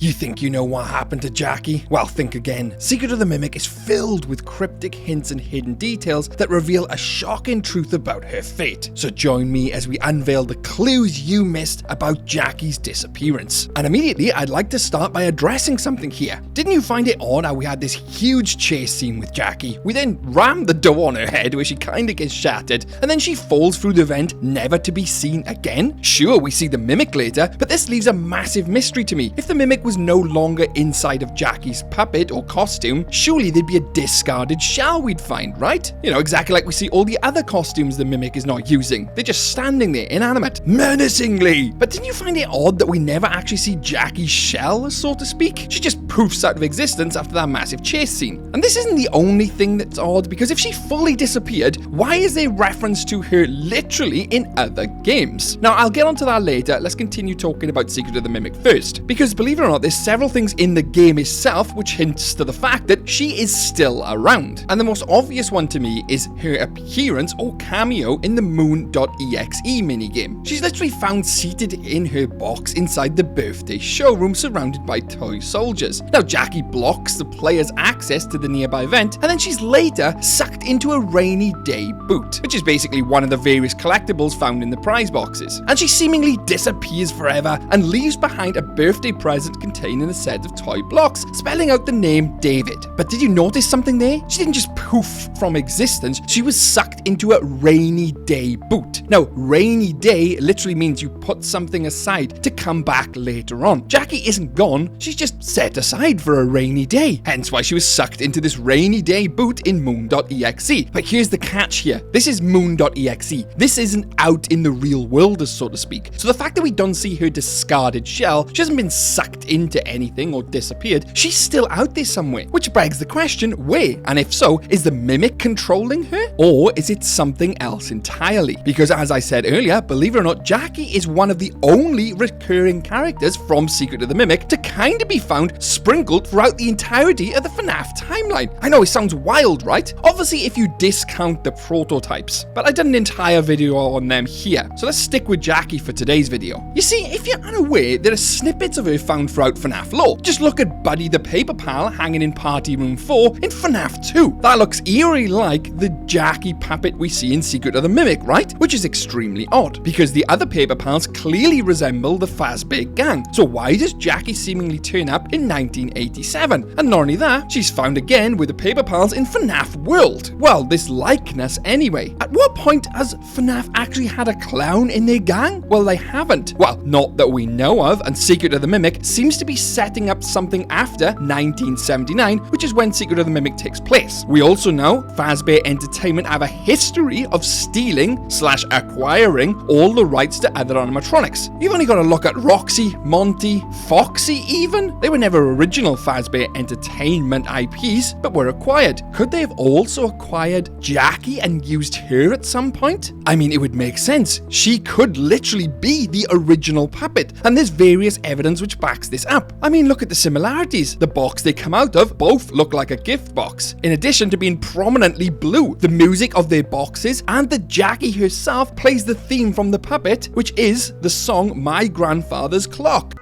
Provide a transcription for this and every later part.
You think you know what happened to Jackie? Well, think again. Secret of the Mimic is filled with cryptic hints and hidden details that reveal a shocking truth about her fate. So join me as we unveil the clues you missed about Jackie's disappearance. And immediately, I'd like to start by addressing something here. Didn't you find it odd how we had this huge chase scene with Jackie? We then rammed the door on her head where she kinda gets shattered, and then she falls through the vent, never to be seen again? Sure, we see the Mimic later, but this leaves a massive mystery to me. If the Mimic was no longer inside of Jackie's puppet or costume, surely there'd be a discarded shell we'd find, right? You know, exactly like we see all the other costumes the Mimic is not using. They're just standing there, inanimate, menacingly. But didn't you find it odd that we never actually see Jackie's shell, so to speak? She just poofs out of existence after that massive chase scene. And this isn't the only thing that's odd, because if she fully disappeared, why is there reference to her literally in other games? Now, I'll get onto that later. Let's continue talking about Secret of the Mimic first, because believe it or not, there's several things in the game itself which hints to the fact that she is still around. And the most obvious one to me is her appearance or cameo in the moon.exe minigame. She's literally found seated in her box inside the birthday showroom surrounded by toy soldiers. Now, Jackie blocks the player's access to the nearby vent, and then she's later sucked into a rainy day boot, which is basically one of the various collectibles found in the prize boxes. And she seemingly disappears forever and leaves behind a birthday present containing a set of toy blocks, spelling out the name David. But did you notice something there? She didn't just poof from existence, she was sucked into a rainy day boot. Now, rainy day literally means you put something aside to come back later on. Jackie isn't gone, she's just set aside for a rainy day, hence why she was sucked into this rainy day boot in moon.exe. But here's the catch here. This is moon.exe. This isn't out in the real world, so to speak. So the fact that we don't see her discarded shell, she hasn't been sucked into anything or disappeared, she's still out there somewhere. Which begs the question, where? And if so, is the Mimic controlling her? Or is it something else entirely? Because as I said earlier, believe it or not, Jackie is one of the only recurring characters from Secret of the Mimic to kind of be found sprinkled throughout the entirety of the FNAF timeline. I know it sounds wild, right? Obviously, if you discount the prototypes, but I did an entire video on them here. So let's stick with Jackie for today's video. You see, if you're unaware, there are snippets of her found throughout FNAF lore. Just look at Buddy the Paper Pal hanging in Party Room 4 in FNAF 2. That looks eerily like the Jackie puppet we see in Secret of the Mimic, right? Which is extremely odd, because the other Paper Pals clearly resemble the Fazbear gang. So why does Jackie seemingly turn up in 1987? And not only that, she's found again with the Paper Pals in FNAF World. Well, this likeness anyway. At what point has FNAF actually had a clown in their gang? Well, they haven't. Well, not that we know of, and Secret of the Mimic seems to be setting up something after 1979, which is when Secret of the Mimic takes place. We also know Fazbear Entertainment have a history of stealing/acquiring all the rights to other animatronics. You've only got to look at Roxy, Monty, Foxy even. They were never original Fazbear Entertainment IPs, but were acquired. Could they have also acquired Jackie and used her at some point? I mean, it would make sense. She could literally be the original puppet, and there's various evidence which backs this up. I mean, look at the similarities. The box they come out of both look like a gift box, in addition to being prominently blue. The music of their boxes and the Jackie herself plays the theme from the puppet, which is the song My Grandfather's Clock.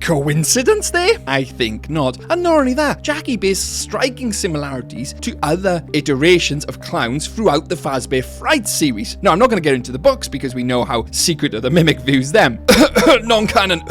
Coincidence there? I think not. And not only that, Jackie bears striking similarities to other iterations of clowns throughout the Fazbear Fright series. Now, I'm not going to get into the books because we know how Secret of the Mimic views them. Non-canon.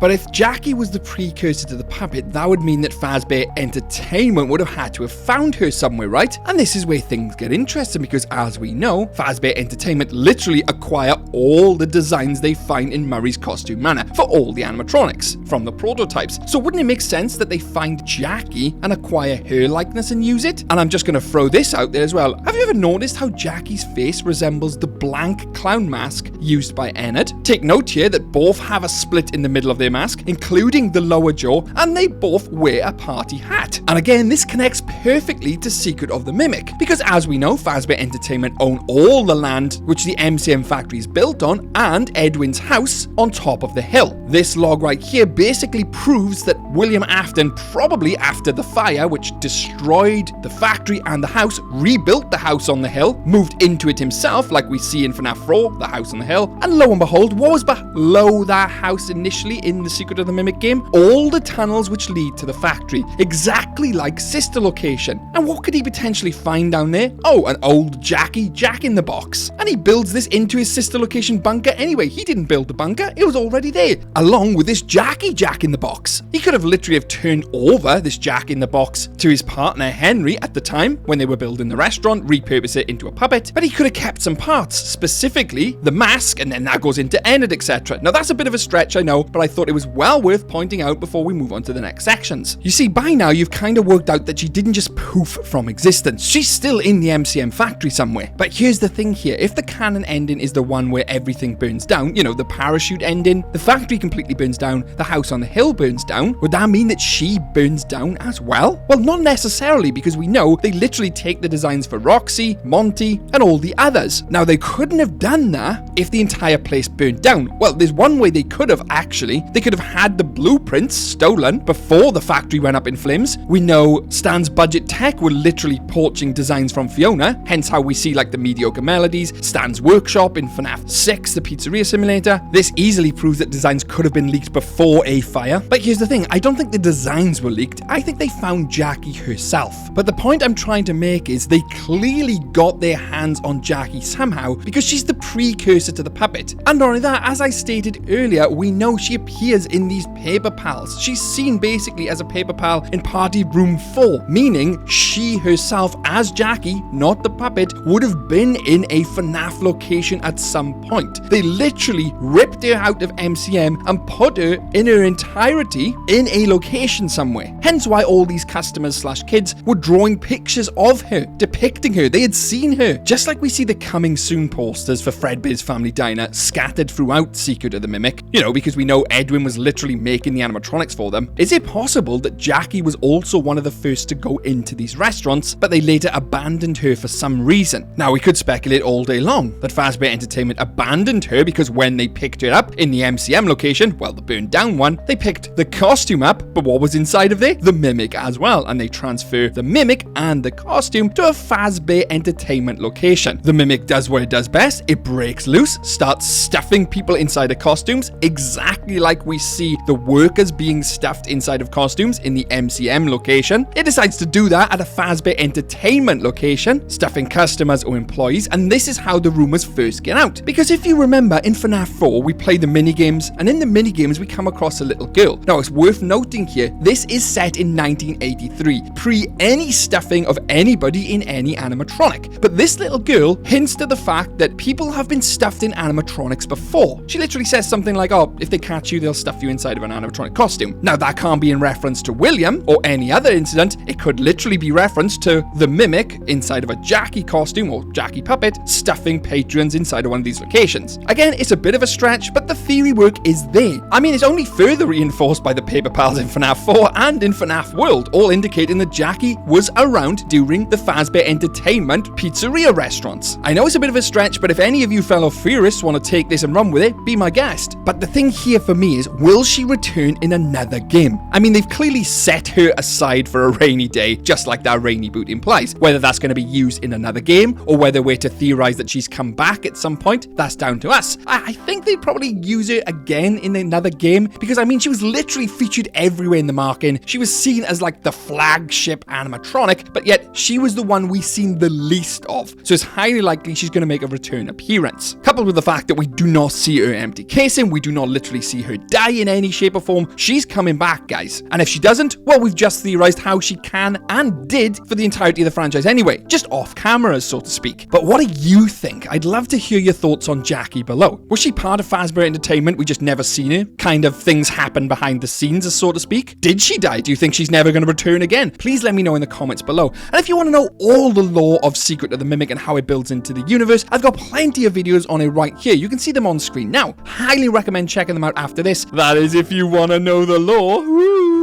But if Jackie was the precursor to the puppet, that would mean that Fazbear Entertainment would have had to have found her somewhere, right? And this is where things get interesting, because as we know, Fazbear Entertainment literally acquire all the designs they find in Murray's Costume Manor for all the animatronics from the prototypes. So wouldn't it make sense that they find Jackie and acquire her likeness and use it? And I'm just going to throw this out there as well. Have you ever noticed how Jackie's face resembles the blank clown mask used by Ennard. Take note here that both have a split in the middle of their mask, including the lower jaw, and they both wear a party hat. And again, this connects perfectly to Secret of the Mimic, because as we know, Fazbear Entertainment own all the land which the MCM factory is built on, and Edwin's house on top of the hill. This log right here basically proves that William Afton, probably after the fire which destroyed the factory and the house, rebuilt the house on the hill, moved into it himself, like we see in FNAF 4, the house on the hill, and lo and behold, what was below that house initially in the Secret of the Mimic game? All the tunnels which lead to the factory, exactly like Sister Location. And what could he potentially find down there? Oh, an old Jackie Jack-in-the-Box. And he builds this into his Sister Location bunker anyway. He didn't build the bunker, it was already there, along with this Jackie Jack-in-the-Box. He could have literally have turned over this Jack-in-the-Box to his partner Henry at the time when they were building the restaurant, repurpose it into a puppet, but he could have kept some parts, specifically the mask, and then that goes into Ennard, etc. Now that's a bit of a stretch, I know, but I thought it was well worth pointing out before we move on to the next sections. You see, by now you've kind of worked out that she didn't just poof from existence. She's still in the MCM factory somewhere. But here's the thing here, if the canon ending is the one where everything burns down, you know, the parachute ending, the factory completely burns down, the house on the hill burns down, would that mean that she burns down as well? Well, not necessarily, because we know they literally take the designs for Roxy, Monty, and all the others. Now, they couldn't have done that if the entire place burned down. Well, there's one way they could have actually. They could have had the blueprints stolen before the factory went up in flames. We know Stan's Budget Tech were literally poaching designs from Fiona, hence how we see like the mediocre melodies, Stan's Workshop in FNAF 6, the pizzeria simulator. This easily proves that designs could have been leaked before a fire. But here's the thing, I don't think the designs were leaked, I think they found Jackie herself. But the point I'm trying to make is they clearly got their hands on Jackie somehow, because she's the precursor to the puppet. And not only that, as I stated earlier, we know she appears in these paper pals. She's seen basically as a paper pal in Party Room 4, meaning she herself as Jackie, not the puppet, would have been in a FNAF location at some point. They literally ripped her out of MCM and put her in her entirety in a location somewhere. Hence why all these customers slash kids were drawing pictures of her, depicting her. They had seen her, just like we see the coming soon posters for Fredbear's Family Diner scattered throughout Secret of the Mimic, you know, because we know Edwin was literally making the animatronics for them. Is it possible that Jackie was also one of the first to go into these restaurants, but they later abandoned her for some reason? Now, we could speculate all day long that Fazbear Entertainment abandoned her because when they picked her up in the MCM location, well, the burned down one, they picked the costume up, but what was inside of there? The Mimic as well, and they transfer the Mimic and the costume to a Fazbear Entertainment location. The Mimic does what it does best, it breaks loose, starts stuffing people inside of costumes, exactly like we see the workers being stuffed inside of costumes in the MCM location. It decides to do that at a Fazbear Entertainment location, stuffing customers or employees, and this is how the rumors first get out. Because if you remember, in FNAF 4, we play the minigames, and in the minigames, we come across a little girl. Now, it's worth noting here, this is set in 1983, pre any stuffing of anybody in any animatronic. But this little girl hints to the fact that people have been stuffed in animatronics before. She literally says something like, oh, if they catch you, they'll stuff you inside of an animatronic costume. Now, that can't be in reference to William or any other incident. It could literally be reference to the Mimic inside of a Jackie costume or Jackie puppet stuffing patrons inside of one of these locations. Again, it's a bit of a stretch, but the theory work is there. I mean, it's only further reinforced by the paper pals in FNAF 4 and in FNAF World, all indicating that Jackie was around during the Fazbear Entertainment pizzeria restaurants. I know it's a bit of a stretch, but if any of you fellow theorists want to take this and run with it, be my guest. But the thing here for me is, will she return in another game? I mean, they've clearly set her aside for a rainy day, just like that rainy boot implies. Whether that's going to be used in another game, or whether we're to theorize that she's come back at some point, that's down to us. I think they'd probably use her again in another game, because I mean, she was literally featured everywhere in the marking. She was seen as like the flagship animatronic, but yet she was the one we've seen the least of. So it's highly likely she's going to make a return appearance. Coupled with the fact that we do not see her empty casing, we do not literally see her die in any shape or form, she's coming back, guys. And if she doesn't, well, we've just theorized how she can and did for the entirety of the franchise anyway, just off camera, so to speak. But what do you think? I'd love to hear your thoughts on Jackie below. Was she part of Fazbear Entertainment? We just never seen her? Kind of things happen behind the scenes, so to speak? Did she die? Do you think she's never going to return again? Please let me know in the comments below. And if you want to know all the lore of Secret of the Mimic and how it builds into the universe, I've got plenty of videos on a right here. You can see them on screen now. Highly recommend checking them out after this. That is if you want to know the lore. Woo!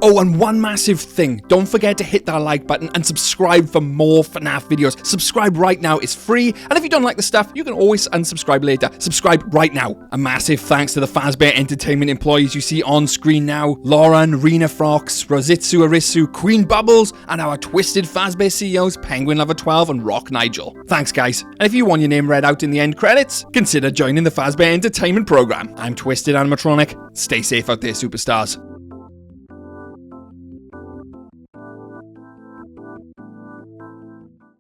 Oh, and one massive thing. Don't forget to hit that like button and subscribe for more FNAF videos. Subscribe right now. It's free. And if you don't like the stuff, you can always unsubscribe later. Subscribe right now. A massive thanks to the Fazbear Entertainment employees you see on screen now. Lauren, Rena Frox, Rositsu Arisu, Queen Bubbles, and our Twisted Fazbear CEOs, Penguin Lover 12 and Rock Nigel. Thanks, guys. And if you want your name read out in the end credits, consider joining the Fazbear Entertainment program. I'm Twisted Animatronic. Stay safe out there, superstars.